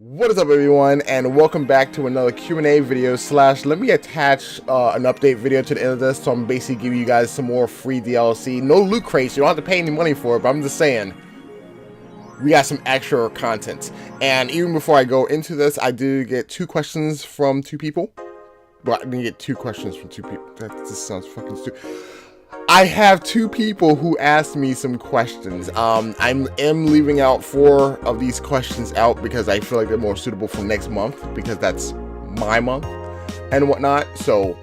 What is up, everyone, and welcome back to another Q&A video slash let me attach an update video to the end of this. So I'm basically giving you guys some more free DLC. No loot crates, you don't have to pay any money for it, but I'm just saying we got some extra content. And even before I go into this, I do get two questions from two people. Well, I didn't get two questions from two people. That just sounds fucking stupid. I have two people who asked me some questions. I am leaving out 4 of these questions out because I feel like they're more suitable for next month because that's my month and whatnot. So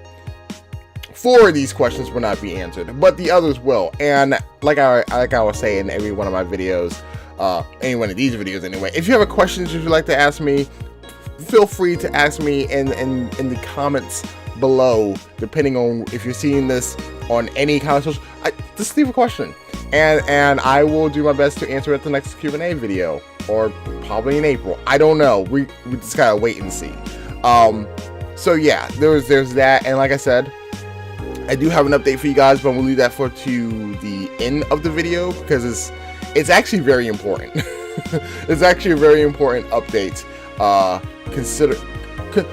4 of these questions will not be answered, but the others will. And like I was saying in every one of my videos, any one of these videos anyway, if you have a question that you'd like to ask me, feel free to ask me in the comments below, depending on if you're seeing this on any kind of social, just leave a question and I will do my best to answer it at the next Q&A video, or probably in April. I don't know, we just gotta wait and see. So yeah, there's that, and like I said, I do have an update for you guys, but we'll leave that to the end of the video because it's actually very important. It's actually a very important update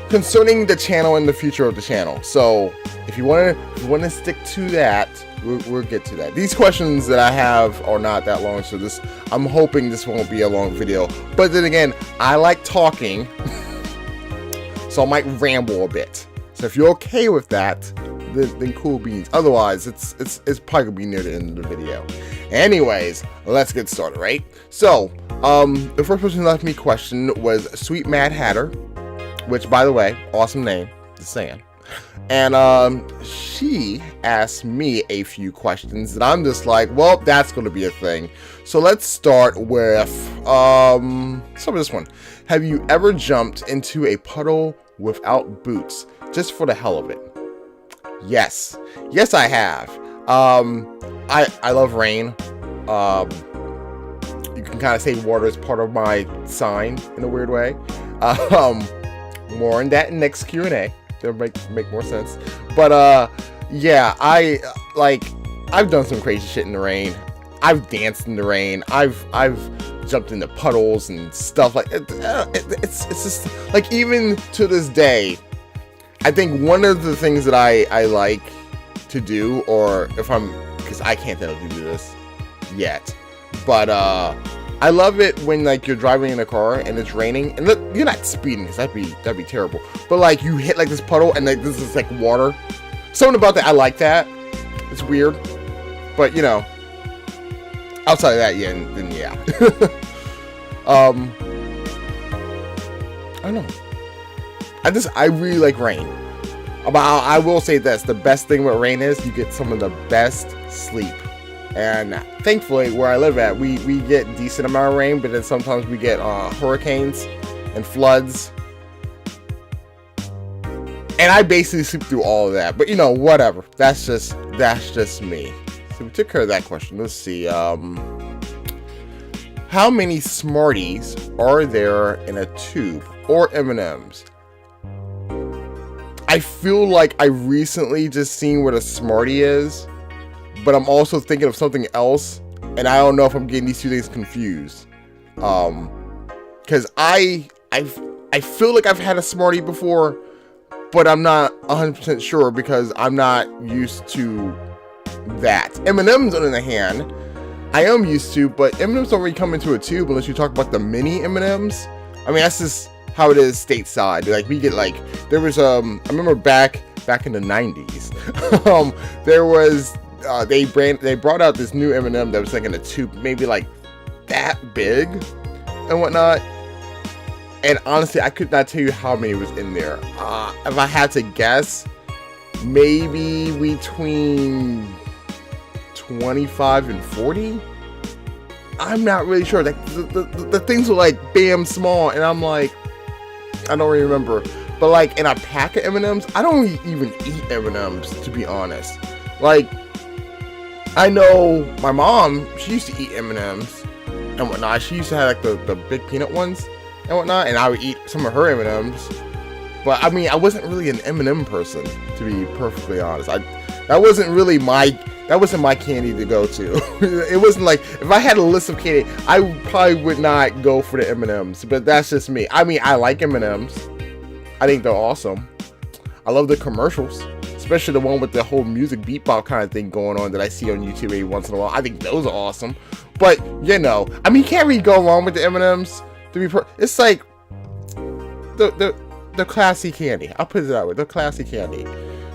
concerning the channel and the future of the channel. So if you want to stick to that, we'll get to that. These questions that I have are not that long, so I'm hoping this won't be a long video. But then again, I like talking, so I might ramble a bit. So if you're okay with that, then cool beans. Otherwise, it's probably gonna be near the end of the video. Anyways, let's get started, right? So the first person who left me a question was Sweet Mad Hatter, which, by the way, awesome name, just saying. And she asked me a few questions that I'm just like, well, that's going to be a thing. So let's start with this one. Have you ever jumped into a puddle without boots just for the hell of it? Yes. Yes, I have. I love rain. You can kind of say water is part of my sign in a weird way. More on that in next Q&A. That'll make more sense. But yeah, I've done some crazy shit in the rain. I've danced in the rain. I've jumped into puddles and stuff like it's just like, even to this day, I think one of the things that I like to do, or because I can't tell to do this yet, but I love it when, like, you're driving in a car and it's raining and look, you're not speeding because that'd be terrible, but like you hit like this puddle and like this is like water. Something about that, I like that. It's weird, but you know, outside of that, yeah, then yeah. I don't know. I really like rain. But I will say this: the best thing with rain is you get some of the best sleep. And thankfully, where I live at, we get decent amount of rain, but then sometimes we get hurricanes and floods. And I basically sleep through all of that. But you know, whatever. That's just me. So we took care of that question. Let's see. How many Smarties are there in a tube, or M&Ms? I feel like I recently just seen what a Smartie is, but I'm also thinking of something else, and I don't know if I'm getting these two things confused. Because I feel like I've had a Smartie before, but I'm not 100% sure because I'm not used to that. M&Ms, on the other hand, I am used to, but M&Ms don't really come into a tube unless you talk about the mini M&Ms. I mean, that's just how it is stateside. Like, we get, like, there was I remember back in the 90s, there was they brought out this new M&M that was like in a tube, maybe like that big and whatnot. And honestly, I could not tell you how many was in there. If I had to guess, maybe between 25 and 40. I'm not really sure. Like, the things were like bam small, and I'm like, I don't really remember. But like in a pack of M&Ms, I don't even eat M&Ms, to be honest. Like, I know my mom, she used to eat M&Ms and whatnot. She used to have like the big peanut ones and whatnot, and I would eat some of her M&Ms. But I mean, I wasn't really an M&M person, to be perfectly honest. That wasn't really my that wasn't my candy to go to. It wasn't like, if I had a list of candy, I probably would not go for the M&Ms, but that's just me. I mean, I like M&Ms. I think they're awesome. I love the commercials, especially the one with the whole music beatbox kind of thing going on that I see on YouTube every once in a while. I think those are awesome. But, you know, I mean, you can't really go wrong with the M&Ms. It's like the classy candy. I'll put it that way. The classy candy.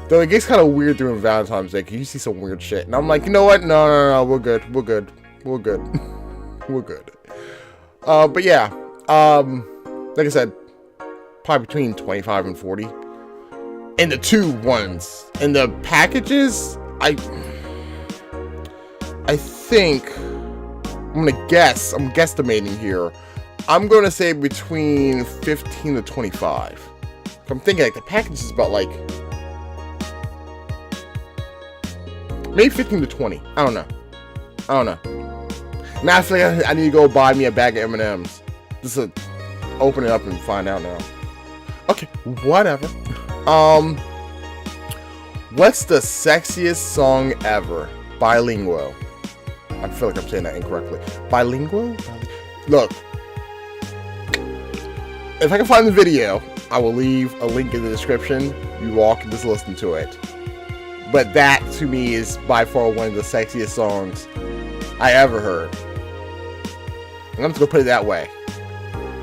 Though it gets kind of weird during Valentine's Day, because you see some weird shit. And I'm like, you know what? No, we're good. We're good. We're good. We're good. But yeah. Like I said, probably between 25 and 40. And the two ones. And the packages, I think, I'm guesstimating here. I'm going to say between 15 to 25. I'm thinking like the package is about like maybe 15 to 20. I don't know. Now I feel like I need to go buy me a bag of M&Ms. Just to open it up and find out now. Okay, whatever. What's the sexiest song ever? Bilingual. I feel like I'm saying that incorrectly. Bilingual? Look. If I can find the video, I will leave a link in the description. You all can just listen to it. But that, to me, is by far one of the sexiest songs I ever heard. And I'm just gonna put it that way.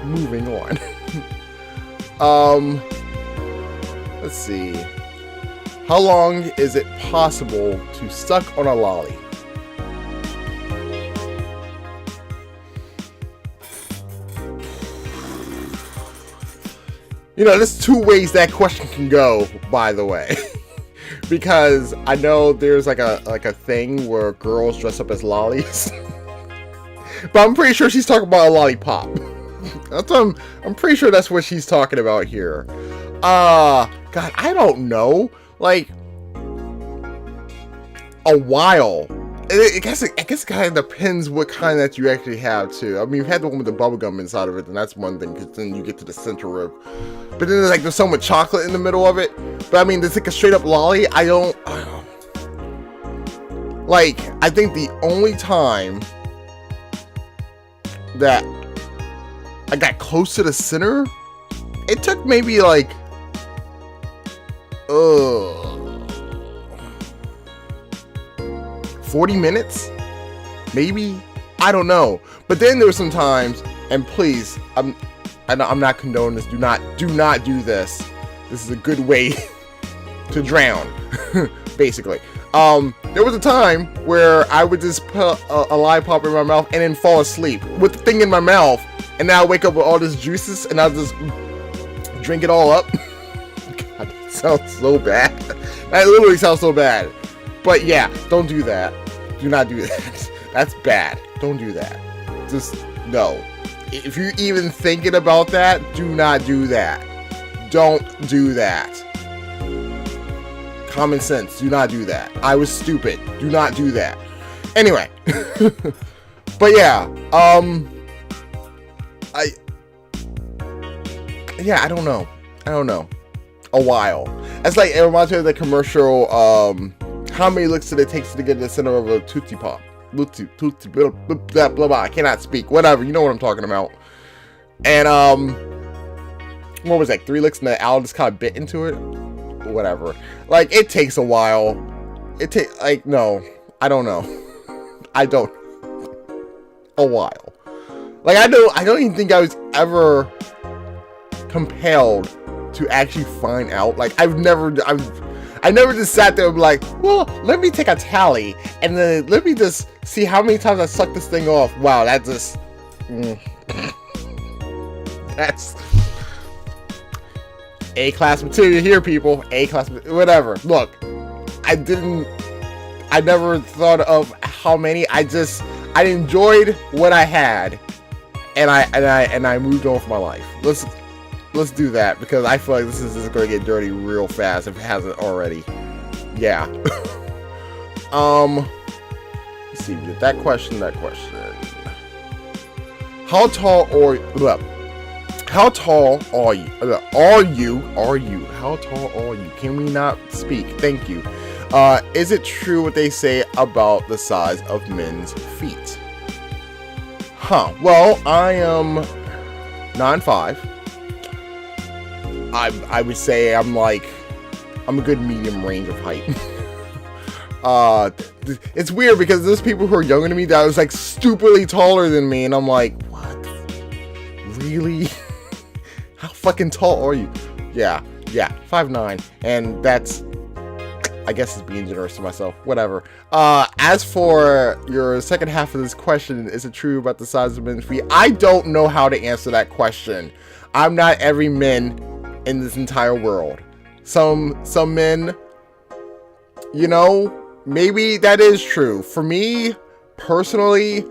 Moving on. Let's see. How long is it possible to suck on a lolly? You know, there's two ways that question can go, by the way. Because I know there's like a thing where girls dress up as lollies. But I'm pretty sure she's talking about a lollipop. I'm pretty sure that's what she's talking about here. God, I don't know. Like, a while. I guess it kind of depends what kind that you actually have too. I mean, you've had the one with the bubble gum inside of it, and that's one thing, because then you get to the center of. But then there's some with chocolate in the middle of it. But I mean, there's like a straight up lolly. I don't. Like, I think the only time that I got close to the center, it took maybe like 40 minutes, maybe. I don't know. But then there were some times, and please, I'm not condoning this. Do not do this. This is a good way to drown, basically. There was a time where I would just put a lollipop in my mouth and then fall asleep with the thing in my mouth, and now I wake up with all this juices and I'll just drink it all up. God, that sounds so bad. That literally sounds so bad. But yeah, don't do that. Do not do that. That's bad. Don't do that. Just no. If you're even thinking about that, do not do that. Don't do that. Common sense. Do not do that. I was stupid. Do not do that. Anyway. But yeah. I don't know. A while. It's like, it reminds me of the commercial, how many licks did it take to get to the center of a Tootsie Pop? Tootsie, blah, blah, blah, blah. I cannot speak. Whatever. You know what I'm talking about. And, what was that? 3 licks and the owl just kind of bit into it? Whatever. Like, it takes a while. No. I don't know. A while. Like, I don't even think I was ever compelled to actually find out. Like, I never just sat there and be like, well, let me take a tally and then let me just see how many times I sucked this thing off. Wow, that just that's A-class material here, people. A-class, whatever. Look, I never thought of how many. I enjoyed what I had, and I moved on with my life. Let's do that, because I feel like this is going to get dirty real fast if it hasn't already. Yeah. Let's see. That question. How tall are you? How tall are you? How tall are you? Can we not speak? Thank you. Is it true what they say about the size of men's feet? Huh. Well, I am 9'5". I would say I'm a good medium range of height. It's weird because there's people who are younger than me that was like stupidly taller than me, and I'm like, what? Really? How fucking tall are you? Yeah, 5'9", and that's, I guess, it's being generous to myself. Whatever. As for your second half of this question, is it true about the size of men's feet? I don't know how to answer that question. I'm not every man in this entire world. Some men, you know, maybe that is true. For me, personally,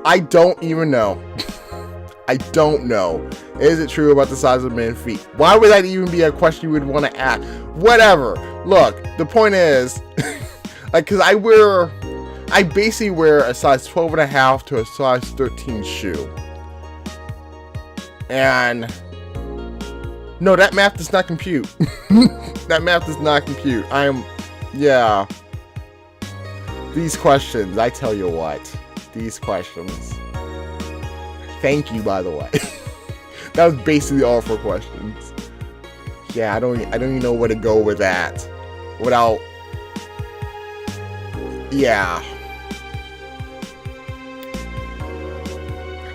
I don't even know. I don't know. Is it true about the size of men's feet? Why would that even be a question you would want to ask? Whatever. Look, the point is, like, because I basically wear a size 12.5 to a size 13 shoe. And no, that math does not compute. That math does not compute. Yeah. These questions, I tell you what. These questions. Thank you, by the way. That was basically all 4 questions. Yeah, I don't even know where to go with that without. Yeah.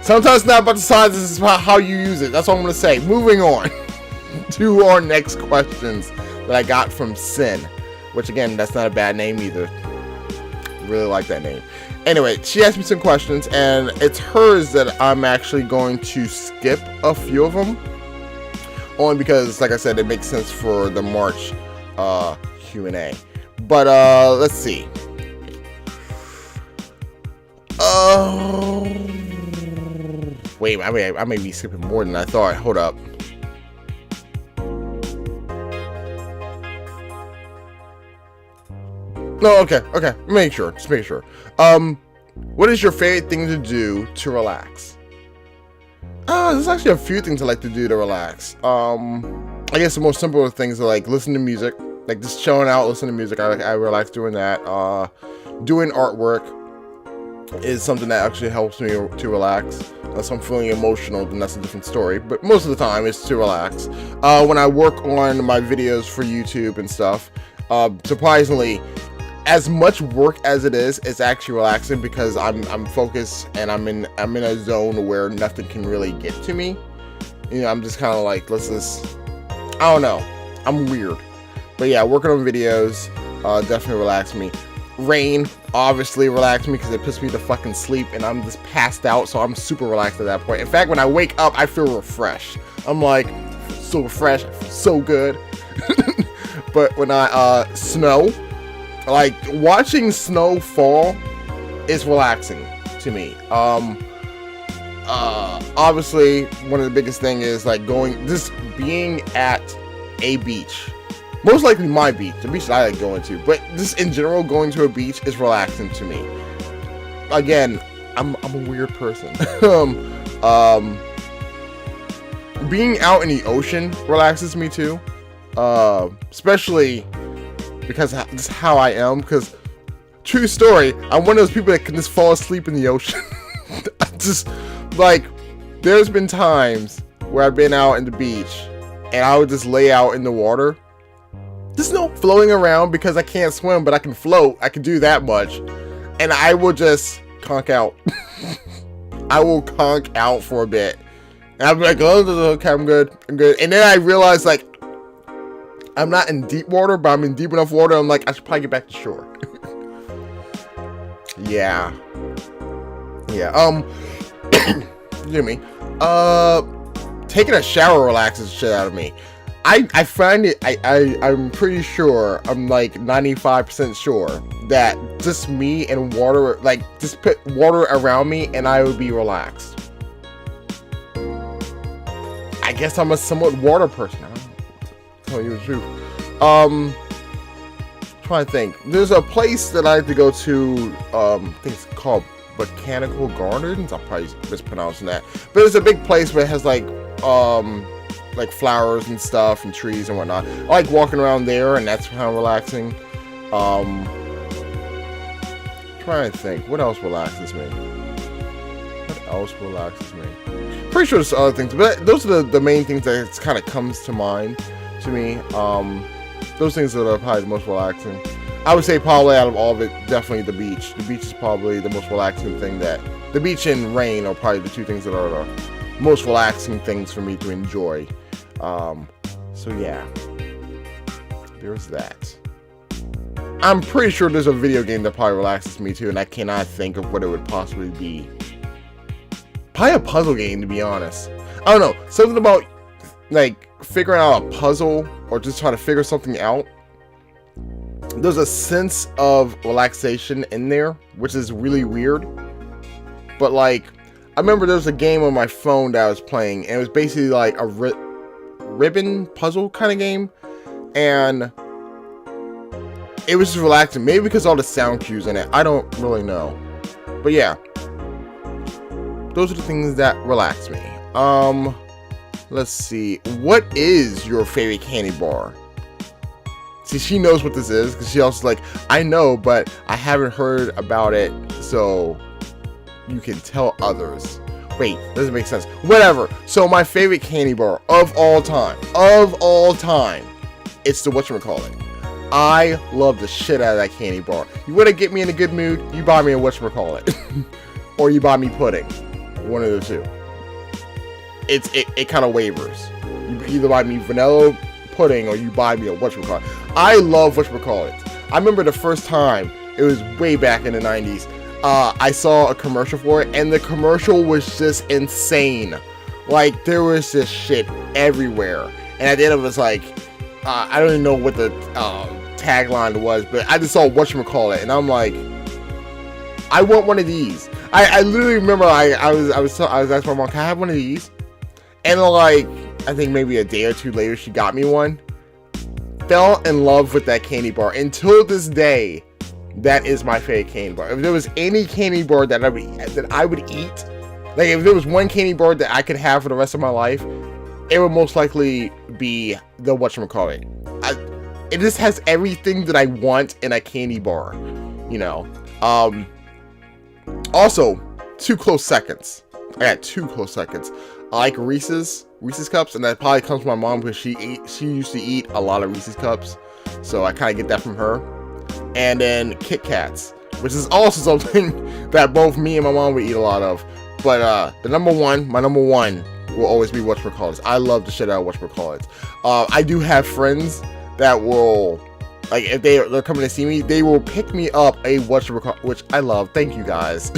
Sometimes it's not about the size, this is about how you use it. That's all I'm gonna say. Moving on to our next questions that I got from Sin, which again, that's not a bad name either. Really like that name. Anyway, she asked me some questions, and it's hers that I'm actually going to skip a few of them. Only because, like I said, it makes sense for the March Q&A. But let's see. Wait, I may be skipping more than I thought. Hold up. No, okay. Just make sure. What is your favorite thing to do to relax? There's actually a few things I like to do to relax. I guess the most simple things are like listen to music, like just chilling out, listening to music. I relax doing that. Doing artwork is something that actually helps me to relax. Unless I'm feeling emotional, then that's a different story. But most of the time, it's to relax. When I work on my videos for YouTube and stuff, surprisingly, as much work as it is, it's actually relaxing because I'm focused and I'm in a zone where nothing can really get to me. You know, I'm just kind of like, I don't know. I'm weird. But yeah, working on videos definitely relax me. Rain obviously relax me because it puts me to fucking sleep and I'm just passed out, so I'm super relaxed at that point. In fact, when I wake up, I feel refreshed. I'm like, so refreshed, I feel so good. But when snow, like watching snow fall is relaxing to me. Obviously one of the biggest thing is like just being at a beach, most likely my beach, the beach that I like going to, but just in general going to a beach is relaxing to me. Again, I'm a weird person. Being out in the ocean relaxes me too, especially because that's how I am. Because true story, I'm one of those people that can just fall asleep in the ocean. I just like, there's been times where I've been out in the beach and I would just lay out in the water, just floating around because I can't swim, but I can float. I can do that much, and I will just conk out. I will conk out for a bit, and I'll be like, oh, okay, I'm good. And then I realize, like, I'm not in deep water, but I'm in deep enough water. I'm like, I should probably get back to shore. Yeah. Excuse me. Taking a shower relaxes the shit out of me. I find it, I'm pretty sure, I'm like 95% sure that just me and water, like just put water around me and I would be relaxed. I guess I'm a somewhat water person. I don't tell you the truth. Trying to think. There's a place that I like to go to, I think it's called Botanical Gardens. I'm probably mispronouncing that. But it's a big place where it has like flowers and stuff and trees and whatnot. I like walking around there, and that's kind of relaxing. Trying to think, what else relaxes me? What else relaxes me? Pretty sure there's other things, but those are the main things that kind of comes to mind to me. Those things that are probably the most relaxing. I would say probably out of all of it, definitely the beach. The beach is probably the most relaxing thing that... The beach and rain are probably the two things that are the most relaxing things for me to enjoy. So yeah. There's that. I'm pretty sure there's a video game that probably relaxes me too, and I cannot think of what it would possibly be. Probably a puzzle game, to be honest. I don't know. Something about, like, figuring out a puzzle or just trying to figure something out. There's a sense of relaxation in there, which is really weird. But, like, I remember there was a game on my phone that I was playing, and it was basically like a ribbon puzzle kind of game. And it was just relaxing. Maybe because all the sound cues in it. I don't really know. But yeah. Those are the things that relax me. Let's see. What is your favorite candy bar? See, she knows what this is. Because she also like, I know, but I haven't heard about it. So, you can tell others. Wait, doesn't make sense. Whatever. So, my favorite candy bar of all time. It's the whatchamacallit. I love the shit out of that candy bar. You want to get me in a good mood? You buy me a whatchamacallit. Or you buy me pudding. One of the two. It kind of wavers. You either buy me vanilla pudding or you buy me a whatchamacallit. I love whatchamacallit. I remember the first time, it was way back in the 90s, I saw a commercial for it, and the commercial was just insane. Like, there was this shit everywhere. And at the end of it, was like, I don't even know what the tagline was, but I just saw whatchamacallit, and I'm like, I want one of these. I literally remember I was asking my mom, can I have one of these? And like, I think maybe a day or two later, she got me one. Fell in love with that candy bar. Until this day, that is my favorite candy bar. If there was any candy bar that I would eat, like if there was one candy bar that I could have for the rest of my life, it would most likely be the whatchamacallit. It just has everything that I want in a candy bar, you know. Also, 2 close seconds. I got 2 close seconds. I like Reese's cups, and that probably comes from my mom because she used to eat a lot of Reese's cups, so I kind of get that from her. And then Kit Kats, which is also something that both me and my mom would eat a lot of. But my number one will always be whatchamacallit. I love the shit out of whatchamacallit. I do have friends that will, like, if they're coming to see me, they will pick me up a whatchamacallit, which I love. Thank you guys.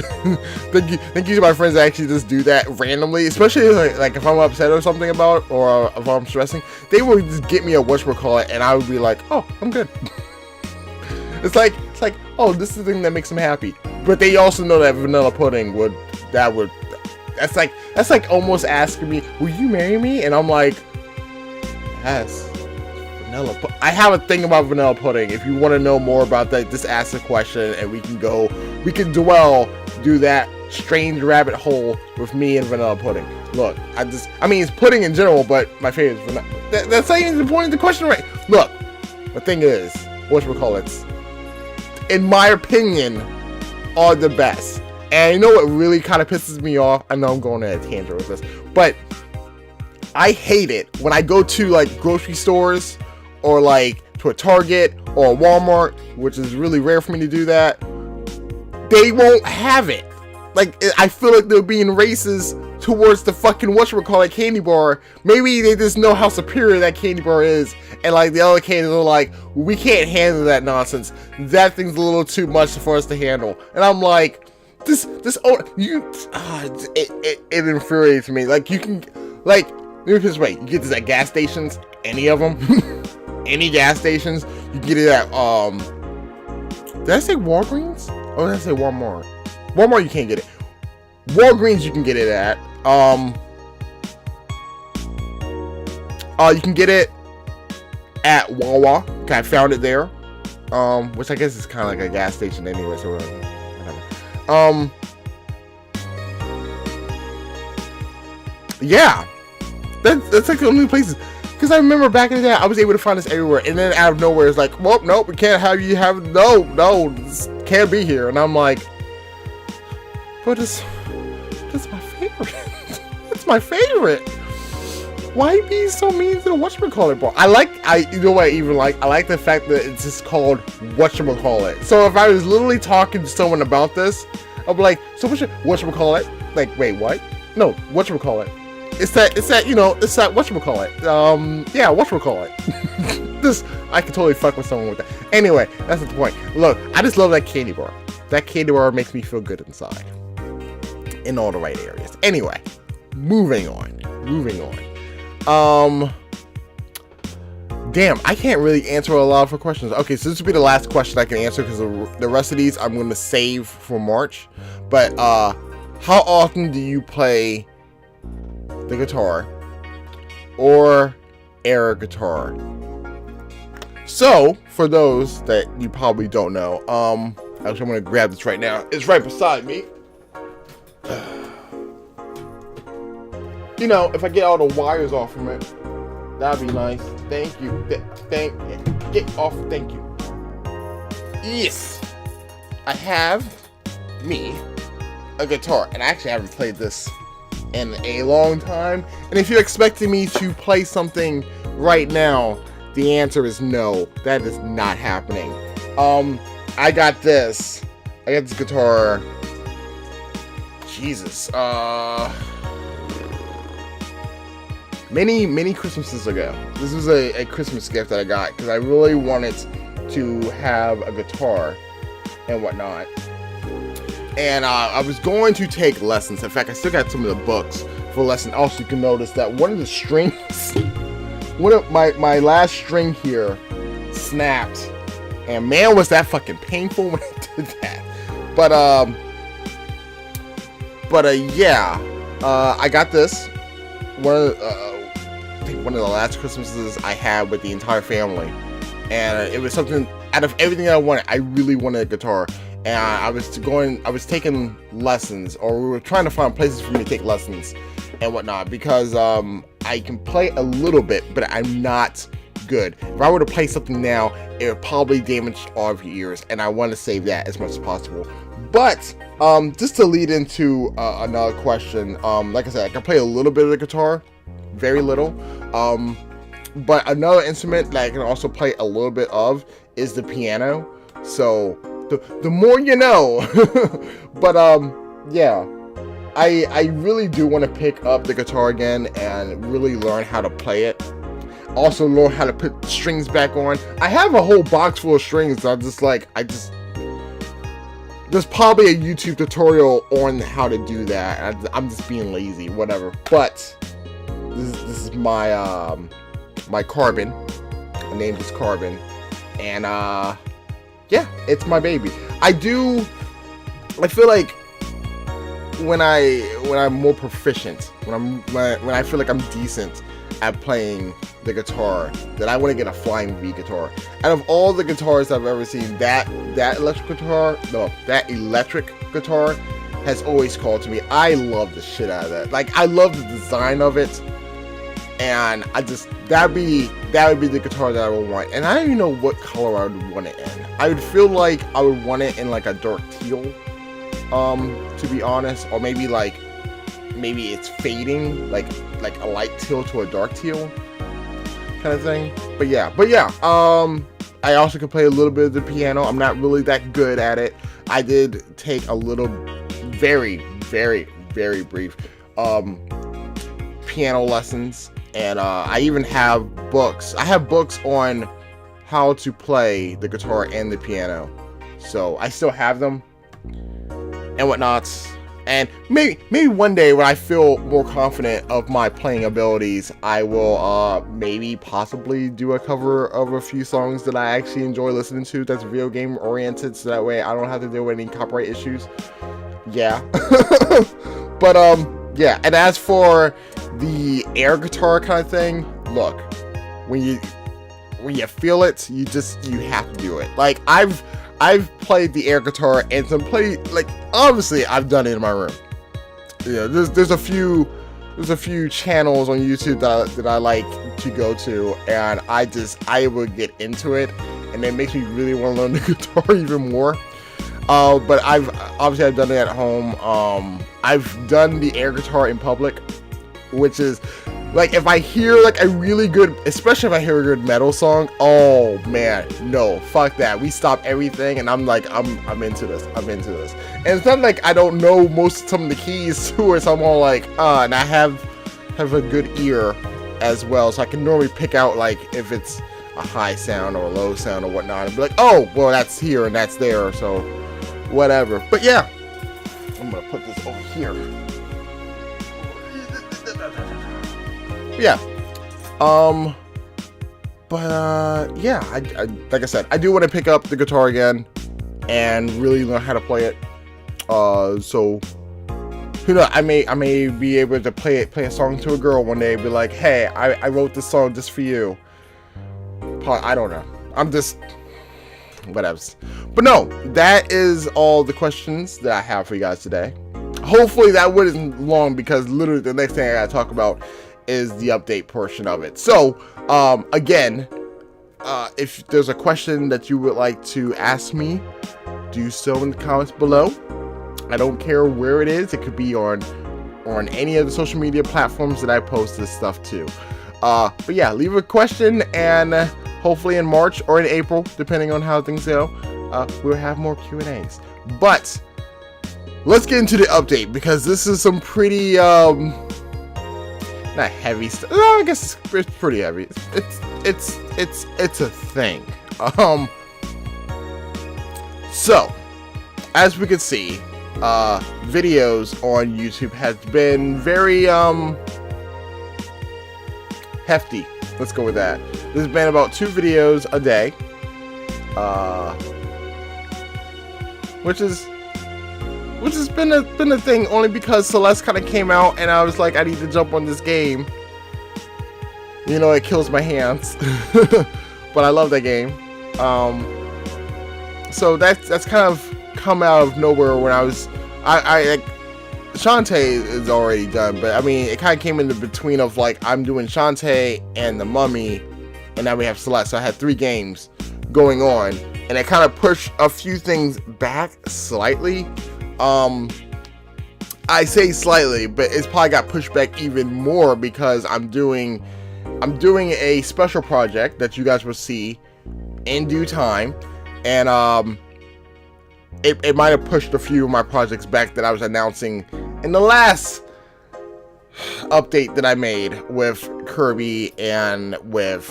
thank you to my friends that actually just do that randomly, especially like if I'm upset or something about it, or if I'm stressing, they will just get me a whatchamacallit, and I would be like, oh, I'm good. It's like, oh, this is the thing that makes them happy. But they also know that vanilla pudding that's like almost asking me, will you marry me? And I'm like, yes, vanilla pudding. I have a thing about vanilla pudding. If you want to know more about that, just ask the question and we can do that strange rabbit hole with me and vanilla pudding. Look, I mean, it's pudding in general, but my favorite is vanilla. That's not even the point of the question, right? Look, the thing is, whatchamacallits, in my opinion, are the best. And you know what really kind of pisses me off? I know I'm going on a tangent with this, but I hate it when I go to like grocery stores or like to a Target or a Walmart, which is really rare for me to do that. They won't have it. Like, I feel like they're being racist towards the fucking whatchamacallit candy bar. Maybe they just know how superior that candy bar is, and like the other candies are like, we can't handle that nonsense. That thing's a little too much for us to handle. And I'm like, it infuriates me. Like, you can, like, let me put this way, you get this at gas stations, any of them, any gas stations. You get it at did I say Walgreens? Or did I say Walmart? Walmart you can't get it. Walgreens you can get it at. You can get it at Wawa. Okay, I found it there. Which I guess is kind of like a gas station anyway, so whatever. Yeah. That's like the only places. Because because I remember back in the day, I was able to find this everywhere, and then out of nowhere, it's like, well, nope, we can't have you have, no, this can't be here. And I'm like, but it's my favorite. It's my favorite. Why be so mean to the whatchamacallit bar? You know what I even like? I like the fact that it's just called whatchamacallit. So if I was literally talking to someone about this, I'd be like, so whatchamacallit? Like, wait, what? No, whatchamacallit. It's that whatchamacallit. Yeah, whatchamacallit. This, I could totally fuck with someone with that. Anyway, that's the point. Look, I just love that candy bar. That candy bar makes me feel good inside. In all the right areas. Anyway, moving on. Damn, I can't really answer a lot of questions. Okay, so this will be the last question I can answer, because the rest of these I'm going to save for March. But how often do you play the guitar or air guitar? So for those that you probably don't know, actually I'm going to grab this right now. It's right beside me. You know, if I get all the wires off from it, that'd be nice. Thank you. Get off. Thank you. Yes. I have me a guitar, and I actually haven't played this in a long time. And if you're expecting me to play something right now, the answer is no. That is not happening. I got this guitar. Jesus. Many Christmases ago. This was a Christmas gift that I got because I really wanted to have a guitar and whatnot. And I was going to take lessons. In fact, I still got some of the books for lessons. Also, you can notice that one of the strings, one of my last string here snapped. And man, was that fucking painful when I did that. Yeah, I got this. I think one of the last Christmases I had with the entire family, and it was something out of everything that I wanted. I really wanted a guitar, and I was taking lessons, or we were trying to find places for me to take lessons and whatnot, because I can play a little bit, but I'm not good. If I were to play something now, it would probably damage all of your ears, and I want to save that as much as possible. But just to lead into another question, like I said, I can play a little bit of the guitar, very little. But another instrument that I can also play a little bit of is the piano. So the more you know. But yeah, I really do want to pick up the guitar again and really learn how to play it. Also learn how to put strings back on. I have a whole box full of strings. There's probably a YouTube tutorial on how to do that. I'm just being lazy, whatever. But this is my my Carbon. I named this Carbon, and yeah, it's my baby. I feel like when I'm more proficient, when I feel like I'm decent at playing the guitar, that I want to get a Flying V guitar. Out of all the guitars I've ever seen, that electric guitar has always called to me. I love the shit out of that. Like, I love the design of it, and that would be the guitar that I would want. And I don't even know what color I would want it in. I would feel like I would want it in like a dark teal, to be honest, or maybe it's fading, like a light teal to a dark teal kind of thing. But yeah, I also can play a little bit of the piano. I'm not really that good at it. I did take a little, very, very, very brief piano lessons, and I even have books. I have books on how to play the guitar and the piano, so I still have them and whatnot. And maybe one day when I feel more confident of my playing abilities, I will possibly do a cover of a few songs that I actually enjoy listening to that's video game oriented, so that way I don't have to deal with any copyright issues. Yeah. But yeah, and as for the air guitar kind of thing, look, when you feel it, you have to do it. Like, I've played the air guitar and obviously I've done it in my room. You know, there's a few there's a few channels on YouTube that I like to go to, and I would get into it, and it makes me really want to learn the guitar even more. But I've done it at home. I've done the air guitar in public, which is like, if I hear like a really good, especially if I hear a good metal song, oh man, no, fuck that. We stop everything, and I'm like, I'm into this. I'm into this. And it's not like I don't know some of the keys to it, so I'm all like, and I have a good ear as well, so I can normally pick out like if it's a high sound or a low sound or whatnot, and be like, oh, well, that's here and that's there, so whatever. But yeah, I'm gonna put this over here. Yeah. Yeah, I like I said, I do want to pick up the guitar again and really learn how to play it. So who knows, I may be able to play a song to a girl one day, be like, hey, I wrote this song just for you. I don't know. I'm just whatevs. But no, that is all the questions that I have for you guys today. Hopefully that wasn't long, because literally the next thing I gotta talk about is the update portion of it. So again, if there's a question that you would like to ask me, do so in the comments below. I don't care where it is. It could be on any of the social media platforms that I post this stuff to. But yeah, leave a question, and hopefully in March or in April, depending on how things go, we'll have more Q&As. But let's get into the update, because this is some pretty not heavy stuff. I guess it's pretty heavy. It's a thing. So as we can see, videos on YouTube has been very hefty. Let's go with that. There's been about 2 videos a day, which has been a thing, only because Celeste kind of came out, and I was like, I need to jump on this game. You know, it kills my hands, but I love that game. So that's kind of come out of nowhere. When I Shantae is already done, but I mean, it kind of came in the between of like, I'm doing Shantae and the Mummy, and now we have Celeste. So I had 3 games going on, and it kind of pushed a few things back slightly. I say slightly, but it's probably got pushed back even more, because I'm doing a special project that you guys will see in due time, and it might have pushed a few of my projects back that I was announcing in the last update that I made with Kirby and with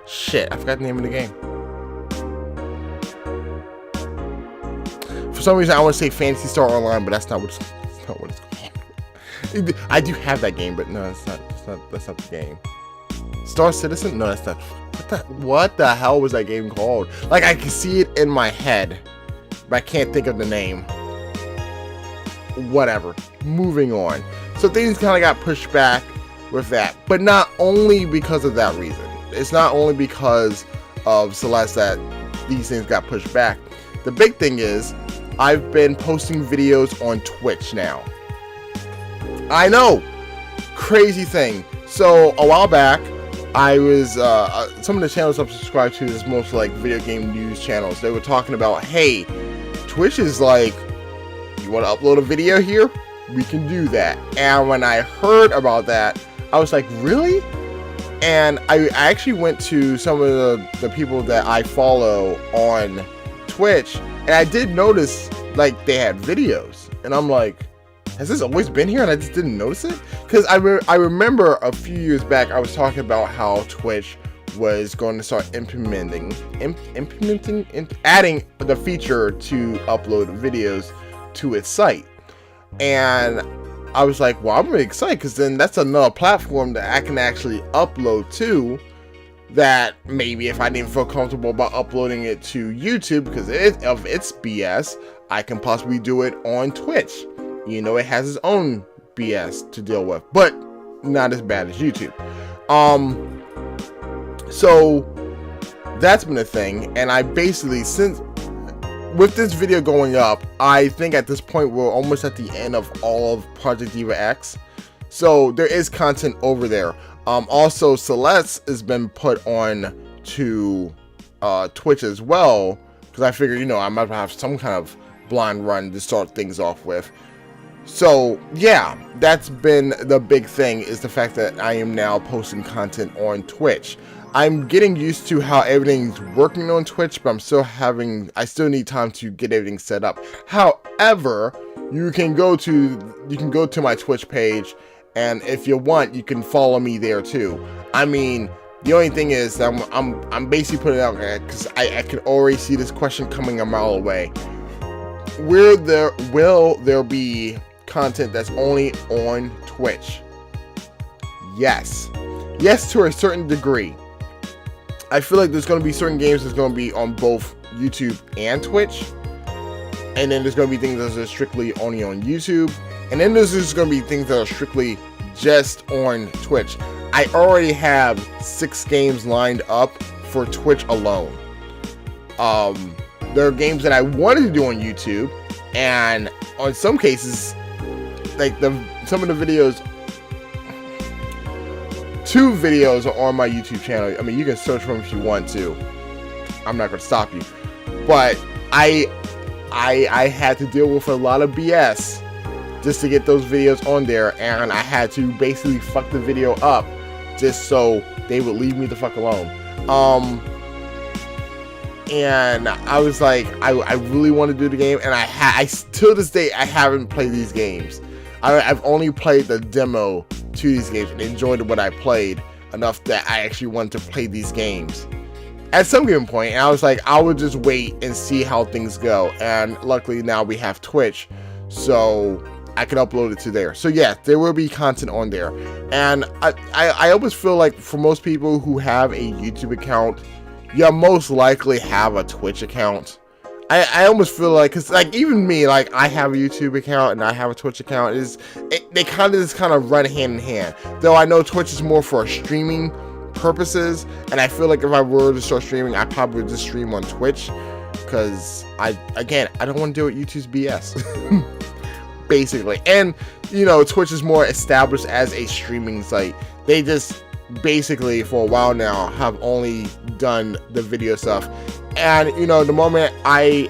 shit, I forgot the name of the game. For some reason I want to say Phantasy Star Online, but that's not what it's called. I do have that game, but no, that's not the game. Star Citizen? No, that's not. What the hell was that game called? Like, I can see it in my head, but I can't think of the name. Whatever. Moving on. So things kind of got pushed back with that, but not only because of that reason. It's not only because of Celeste that these things got pushed back. The big thing is, I've been posting videos on Twitch now. I know, crazy thing. So a while back, I was some of the channels I'm subscribed to is mostly like video game news channels. They were talking about, hey, Twitch is like, you want to upload a video here? We can do that. And when I heard about that, I was like, really? And I actually went to some of the people that I follow on Twitch, and I did notice like they had videos, and I'm like, has this always been here and I just didn't notice it? Because I remember a few years back I was talking about how Twitch was going to start adding the feature to upload videos to its site, and I was like, well, I'm really excited, because then that's another platform that I can actually upload to, that maybe if I didn't feel comfortable about uploading it to YouTube because of its BS, I can possibly do it on Twitch. You know, it has its own BS to deal with, but not as bad as YouTube. So that's been a thing, and I basically, since with this video going up, I think at this point we're almost at the end of all of Project Diva X. So there is content over there. Also, Celeste has been put on to Twitch as well, because I figured, you know, I might have some kind of blind run to start things off with. So yeah, that's been the big thing, is the fact that I am now posting content on Twitch. I'm getting used to how everything's working on Twitch, but I still need time to get everything set up. However, you can go to my Twitch page, and if you want, you can follow me there too. I mean, the only thing is that I'm basically putting it out there because I can already see this question coming a mile away. Will there be content that's only on Twitch? Yes, to a certain degree. I feel like there's going to be certain games that's going to be on both YouTube and Twitch, and then there's going to be things that are strictly only on YouTube, and then there's just going to be things that are strictly just on Twitch. I already have 6 games lined up for Twitch alone. There are games that I wanted to do on YouTube, and on some cases, like some of the videos, 2 videos are on my YouTube channel. I mean, you can search for them if you want to. I'm not going to stop you. But I had to deal with a lot of BS just to get those videos on there, and I had to basically fuck the video up just so they would leave me the fuck alone. And I was like, I really want to do the game, and I till this day I haven't played these games. I've only played the demo to these games and enjoyed what I played enough that I actually wanted to play these games at some given point. And I was like, I would just wait and see how things go. And luckily now we have Twitch, so I can upload it to there. So yeah, there will be content on there. And I always feel like for most people who have a YouTube account, you most likely have a Twitch account. I almost feel like, because like even me, like I have a YouTube account and I have a Twitch account, they kind of run hand in hand. Though I know Twitch is more for streaming purposes, and I feel like if I were to start streaming, I probably would just stream on Twitch, because I don't want to deal with YouTube's BS. Basically. And you know, Twitch is more established as a streaming site. They just basically for a while now have only done the video stuff. And you know, the moment I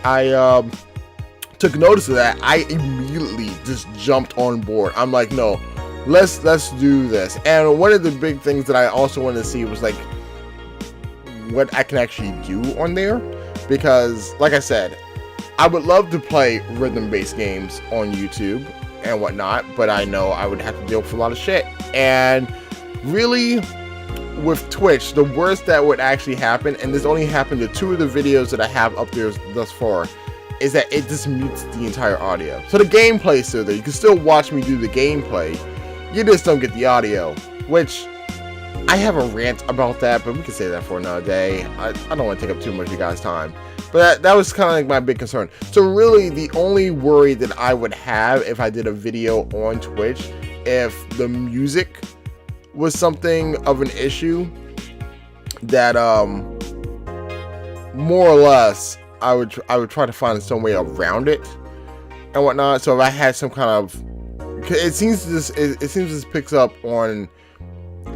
took notice of that, I immediately just jumped on board. I'm like, no, let's do this. And one of the big things that I also wanted to see was like what I can actually do on there, because like I said, I would love to play rhythm-based games on YouTube and whatnot, but I know I would have to deal with a lot of shit. And really, with Twitch, the worst that would actually happen, and this only happened to 2 of the videos that I have up there thus far, is that it just mutes the entire audio. So the gameplay is still there. You can still watch me do the gameplay. You just don't get the audio, which I have a rant about that, but we can say that for another day. I don't want to take up too much of you guys' time. But that was kind of like my big concern. So really, the only worry that I would have if I did a video on Twitch, if the music was something of an issue, that more or less I would try to find some way around it and whatnot. So if I had some kind of, it seems this picks up on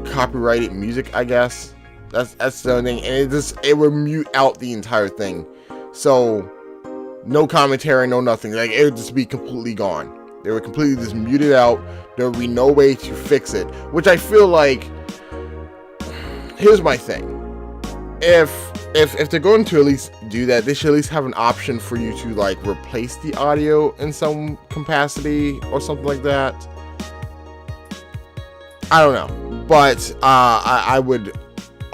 copyrighted music, I guess. That's the only thing, and it would mute out the entire thing. So no commentary, no nothing. Like, it would just be completely gone. They would completely just mute it out. There would be no way to fix it, which I feel like, here's my thing. If they're going to at least do that, they should at least have an option for you to like replace the audio in some capacity or something like that. I don't know, but I would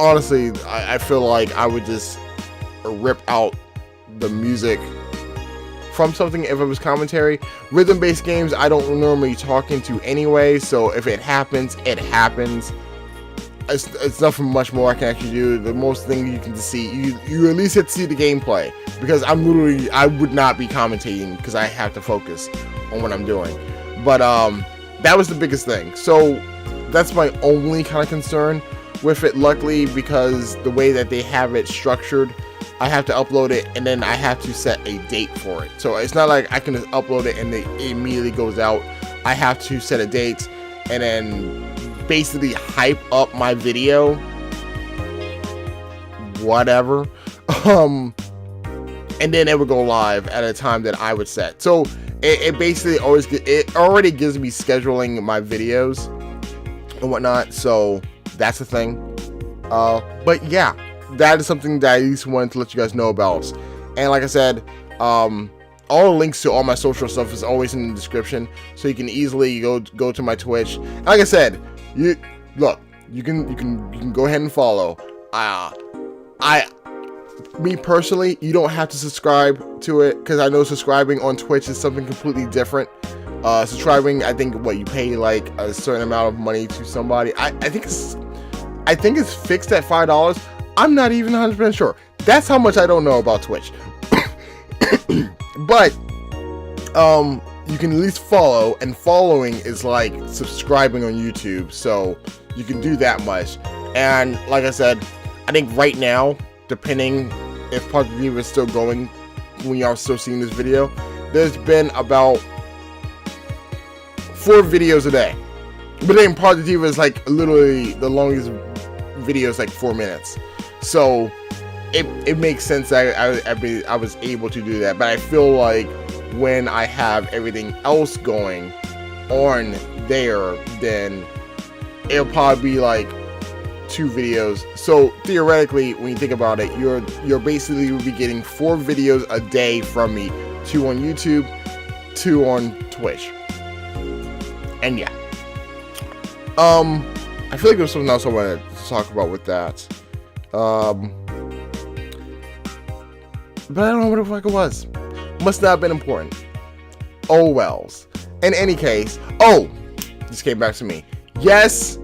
honestly, I feel like I would just rip out the music from something if it was commentary. Rhythm-based games I don't normally talk into anyway, so if it happens, it happens. It's nothing much more I can actually do. The most thing you can see, you at least get to see the gameplay, because I would not be commentating because I have to focus on what I'm doing. But that was the biggest thing. So that's my only kind of concern with it. Luckily, because the way that they have it structured, I have to upload it, and then I have to set a date for it. So it's not like I can just upload it and it immediately goes out. I have to set a date and then basically hype up my video, whatever, and then it would go live at a time that I would set. So it basically already gives me scheduling my videos and whatnot. So that's the thing. But yeah, that is something that I at least wanted to let you guys know about. And like I said, all the links to all my social stuff is always in the description, so you can easily go to my Twitch. And like I said, you can go ahead and follow. Me personally, you don't have to subscribe to it, because I know subscribing on Twitch is something completely different. Subscribing, I think you pay like a certain amount of money to somebody. I think it's fixed at $5. I'm not even 100% sure. That's how much I don't know about Twitch. But you can at least follow, and following is like subscribing on YouTube, so you can do that much. And like I said, I think right now, depending if Project Diva is still going when y'all still seeing this video, there's been about 4 videos a day. But then Project Diva is like literally the longest video is like 4 minutes. So it makes sense that I was able to do that. But I feel like when I have everything else going on there, then it'll probably be like 2 videos. So theoretically, when you think about it, you're basically will be getting 4 videos a day from me, 2 on YouTube, 2 on Twitch. And yeah, I feel like there's something else I wanted to talk about with that. But I don't know what the fuck it was. Must not have been important. Oh wells. In any case, this came back to me. Yes,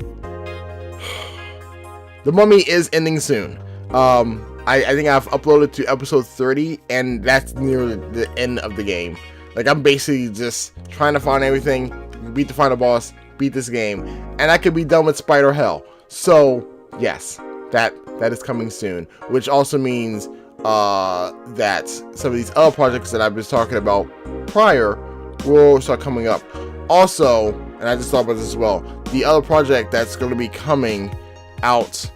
The Mummy is ending soon. I think I've uploaded to episode 30, and that's near the end of the game. Like, I'm basically just trying to find everything, beat the final boss, beat this game, and I could be done with Spider Hell. So yes, that is coming soon, which also means that some of these other projects that I've been talking about prior will start coming up. Also, and I just thought about this as well, the other project that's going to be coming out,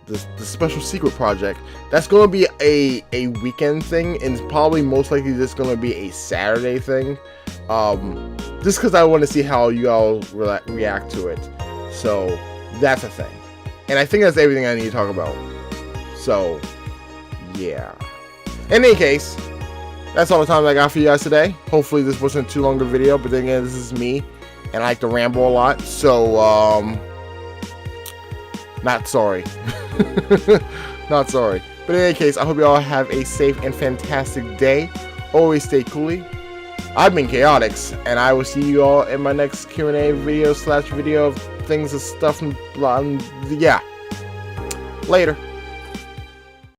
the special secret project, that's going to be a weekend thing, and it's probably most likely just going to be a Saturday thing, just because I want to see how you all react to it. So that's a thing, and I think that's everything I need to talk about. So yeah, in any case, that's all the time I got for you guys today. Hopefully this wasn't too long a video, but then again, this is me, and I like to ramble a lot, so not sorry. Not sorry. But in any case, I hope you all have a safe and fantastic day. Always stay cooly. I've been Chaotix, and I will see you all in my next Q&A video / video of things and stuff and blah, and yeah. Later.